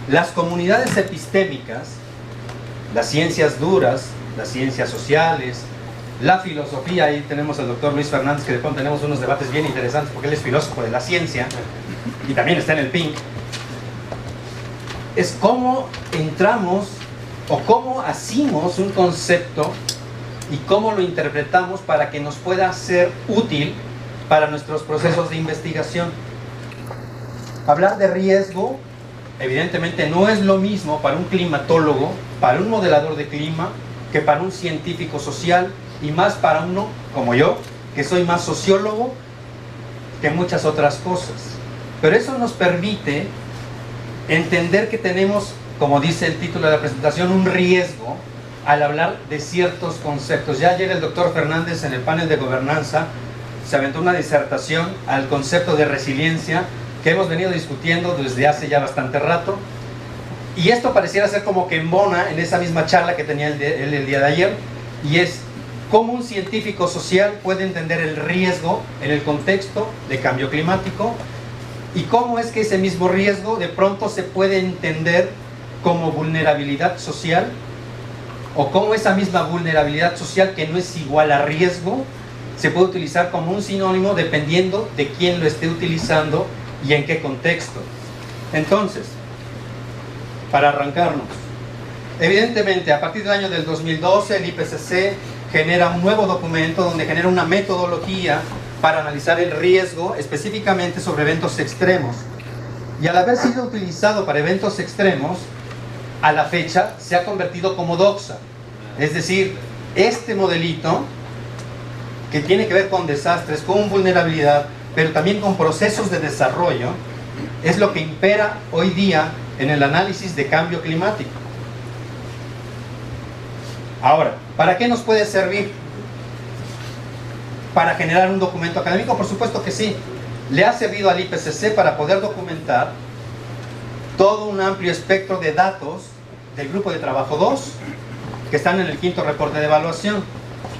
Las comunidades epistémicas, las ciencias duras, las ciencias sociales, la filosofía, ahí tenemos al doctor Luis Fernández, que de pronto tenemos unos debates bien interesantes porque él es filósofo de la ciencia y también está en el PINC, es cómo entramos o cómo hacemos un concepto y cómo lo interpretamos para que nos pueda ser útil para nuestros procesos de investigación. Hablar de riesgo evidentemente no es lo mismo para un climatólogo, para un modelador de clima, que para un científico social, y más para uno como yo, que soy más sociólogo que muchas otras cosas. Pero eso nos permite entender que tenemos, como dice el título de la presentación, un riesgo al hablar de ciertos conceptos. Ya ayer el doctor Fernández en el panel de gobernanza se aventó una disertación al concepto de resiliencia que hemos venido discutiendo desde hace ya bastante rato, y esto pareciera ser como que embona en esa misma charla que tenía él el día de ayer, y es cómo un científico social puede entender el riesgo en el contexto de cambio climático, y cómo es que ese mismo riesgo de pronto se puede entender como vulnerabilidad social, o cómo esa misma vulnerabilidad social, que no es igual a riesgo, se puede utilizar como un sinónimo dependiendo de quién lo esté utilizando y en qué contexto. Entonces, para arrancarnos, evidentemente a partir del año del 2012 el IPCC genera un nuevo documento donde genera una metodología para analizar el riesgo específicamente sobre eventos extremos, y al haber sido utilizado para eventos extremos, a la fecha se ha convertido como doxa. Es decir, este modelito que tiene que ver con desastres, con vulnerabilidad, pero también con procesos de desarrollo, es lo que impera hoy día en el análisis de cambio climático. Ahora, ¿para qué nos puede servir? ¿Para generar un documento académico? Por supuesto que sí. Le ha servido al IPCC para poder documentar todo un amplio espectro de datos del grupo de trabajo 2 que están en el 5º reporte de evaluación.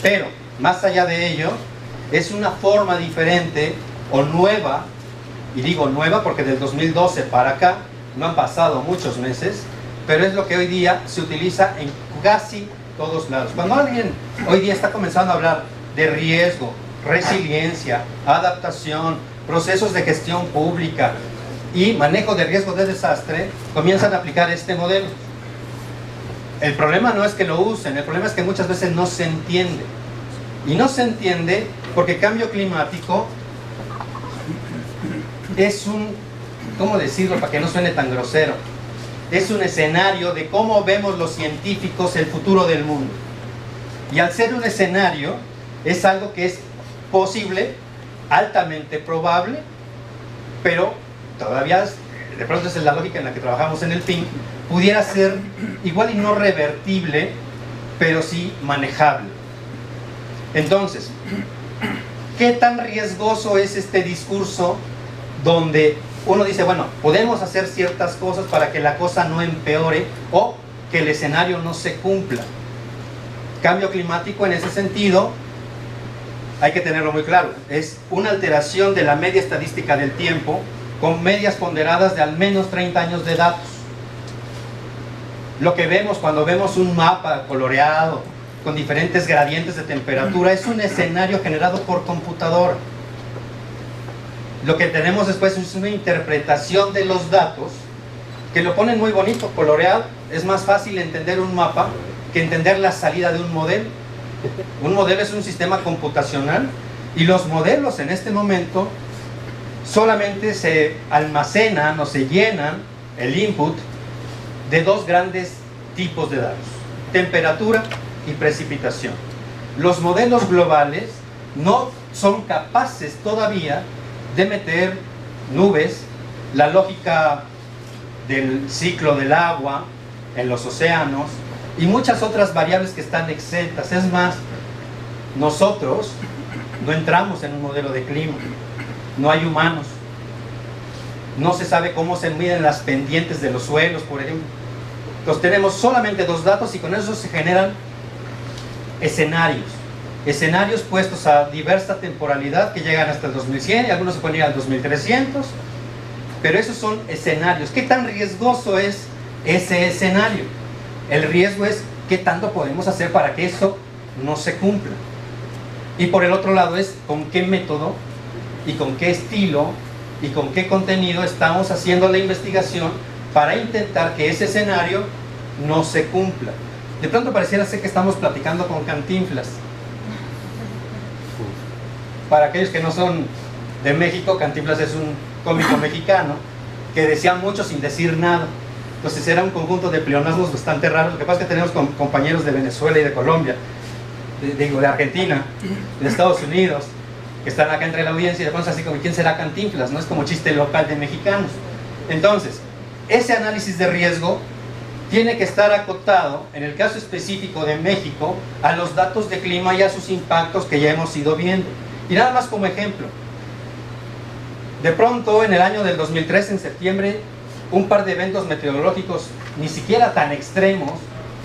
Pero, más allá de ello, es una forma diferente o nueva, y digo nueva porque del 2012 para acá no han pasado muchos meses, pero es lo que hoy día se utiliza en casi todos lados. Cuando alguien hoy día está comenzando a hablar de riesgo, resiliencia, adaptación, procesos de gestión pública y manejo de riesgo de desastre, comienzan a aplicar este modelo. El problema no es que lo usen, el problema es que muchas veces no se entiende. Y no se entiende porque cambio climático es un, ¿cómo decirlo para que no suene tan grosero? Es un escenario de cómo vemos los científicos el futuro del mundo. Y al ser un escenario, es algo que es posible, altamente probable, pero todavía, de pronto esa es la lógica en la que trabajamos en el PINC, pudiera ser igual y no revertible, pero sí manejable. Entonces, ¿qué tan riesgoso es este discurso donde uno dice, bueno, podemos hacer ciertas cosas para que la cosa no empeore o que el escenario no se cumpla? Cambio climático en ese sentido, hay que tenerlo muy claro, es una alteración de la media estadística del tiempo con medias ponderadas de al menos 30 años de datos. Lo que vemos cuando vemos un mapa coloreado con diferentes gradientes de temperatura es un escenario generado por computadora. Lo que tenemos después es una interpretación de los datos que lo ponen muy bonito, coloreado. Es más fácil entender un mapa que entender la salida de un modelo. Un modelo es un sistema computacional y los modelos en este momento solamente se almacenan o se llenan el input de dos grandes tipos de datos: temperatura y precipitación. Los modelos globales no son capaces todavía de meter nubes, la lógica del ciclo del agua en los océanos y muchas otras variables que están exentas. Es más, nosotros no entramos en un modelo de clima, no hay humanos, no se sabe cómo se miden las pendientes de los suelos, por ejemplo. Entonces tenemos solamente 2 datos y con eso se generan escenarios puestos a diversa temporalidad que llegan hasta el 2100 y algunos se pueden ir al 2300, pero esos son escenarios. ¿Qué tan riesgoso es ese escenario? El riesgo es qué tanto podemos hacer para que eso no se cumpla. Y por el otro lado es con qué método y con qué estilo y con qué contenido estamos haciendo la investigación para intentar que ese escenario no se cumpla. De pronto pareciera ser que estamos platicando con Cantinflas. Para aquellos que no son de México, Cantinflas es un cómico mexicano que decía mucho sin decir nada. Entonces era un conjunto de pleonasmos bastante raros. Lo que pasa es que tenemos compañeros de Venezuela y de Colombia, de Argentina, de Estados Unidos, que están acá entre la audiencia y de pronto así como, ¿quién será Cantinflas? No es como chiste local de mexicanos. Entonces, ese análisis de riesgo tiene que estar acotado, en el caso específico de México, a los datos de clima y a sus impactos que ya hemos ido viendo. Y nada más como ejemplo, de pronto en el año del 2003, en septiembre, un par de eventos meteorológicos ni siquiera tan extremos,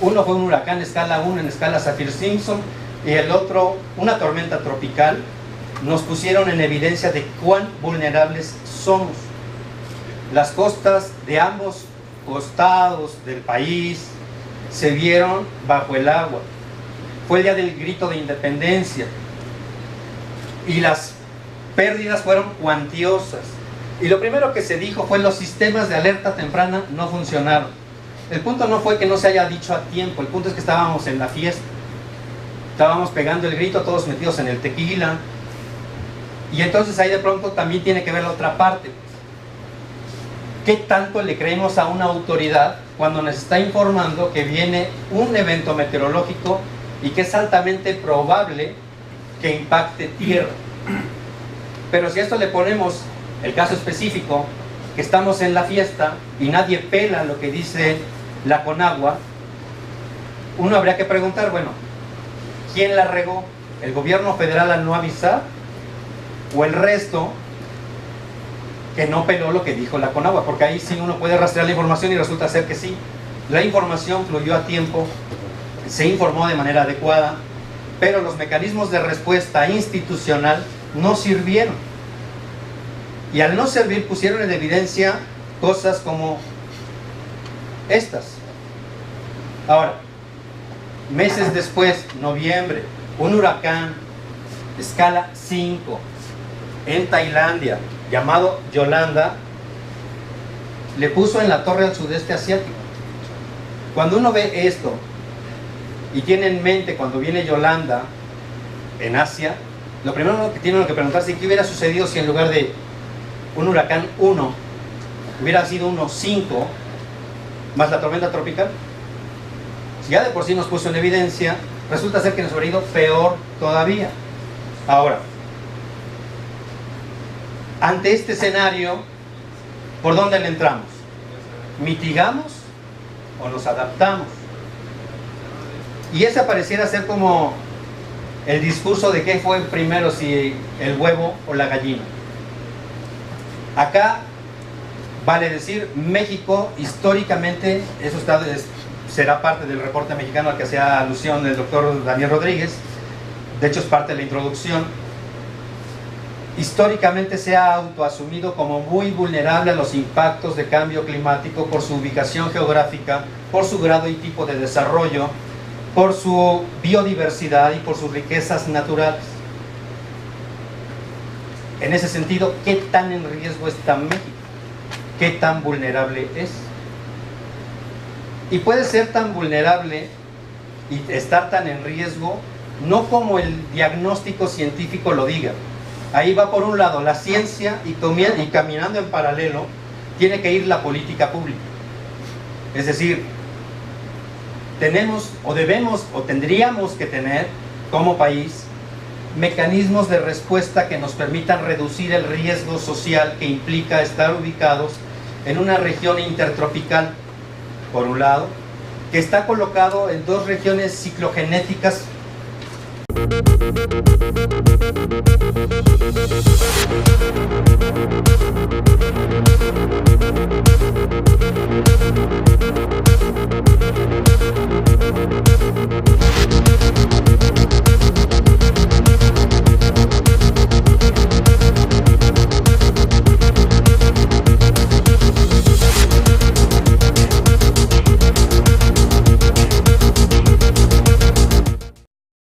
uno fue un huracán escala 1 en escala Saffir-Simpson y el otro una tormenta tropical, nos pusieron en evidencia de cuán vulnerables somos. Las costas de ambos costados del país se vieron bajo el agua. Fue el día del grito de independencia y las pérdidas fueron cuantiosas. Y lo primero que se dijo fue: los sistemas de alerta temprana no funcionaron. El punto no fue que no se haya dicho a tiempo, el punto es que estábamos en la fiesta, estábamos pegando el grito todos metidos en el tequila, y entonces ahí de pronto también tiene que ver la otra parte. ¿Qué tanto le creemos a una autoridad cuando nos está informando que viene un evento meteorológico y que es altamente probable que impacte tierra? Pero si a esto le ponemos el caso específico, que estamos en la fiesta y nadie pela lo que dice la Conagua, uno habría que preguntar, bueno, ¿quién la regó? ¿El gobierno federal al no avisar? ¿O el resto que no peló lo que dijo la Conagua? Porque ahí sí uno puede rastrear la información y resulta ser que sí. La información fluyó a tiempo, se informó de manera adecuada, pero los mecanismos de respuesta institucional no sirvieron. Y al no servir pusieron en evidencia cosas como estas. Ahora, meses después, noviembre, un huracán escala 5 en Tailandia, llamado Yolanda, le puso en la torre al sudeste asiático. Cuando uno ve esto y tiene en mente cuando viene Yolanda en Asia, lo primero que tiene que preguntarse es qué hubiera sucedido si en lugar de un huracán 1 hubiera sido 1.5 más la tormenta tropical. Si ya de por sí nos puso en evidencia, resulta ser que nos hubiera ido peor todavía. Ahora, ante este escenario, ¿por dónde le entramos? ¿Mitigamos o nos adaptamos? Y ese pareciera ser como el discurso de qué fue primero, si el huevo o la gallina. Acá vale decir, México históricamente, eso será parte del reporte mexicano al que hacía alusión el doctor Daniel Rodríguez, de hecho es parte de la introducción, históricamente se ha autoasumido como muy vulnerable a los impactos de cambio climático por su ubicación geográfica, por su grado y tipo de desarrollo, por su biodiversidad y por sus riquezas naturales. En ese sentido, ¿qué tan en riesgo está México? ¿Qué tan vulnerable es? Y puede ser tan vulnerable y estar tan en riesgo, no como el diagnóstico científico lo diga. Ahí va por un lado la ciencia y caminando en paralelo tiene que ir la política pública. Es decir, tenemos o debemos o tendríamos que tener como país mecanismos de respuesta que nos permitan reducir el riesgo social que implica estar ubicados en una región intertropical, por un lado, que está colocado en dos regiones ciclogenéticas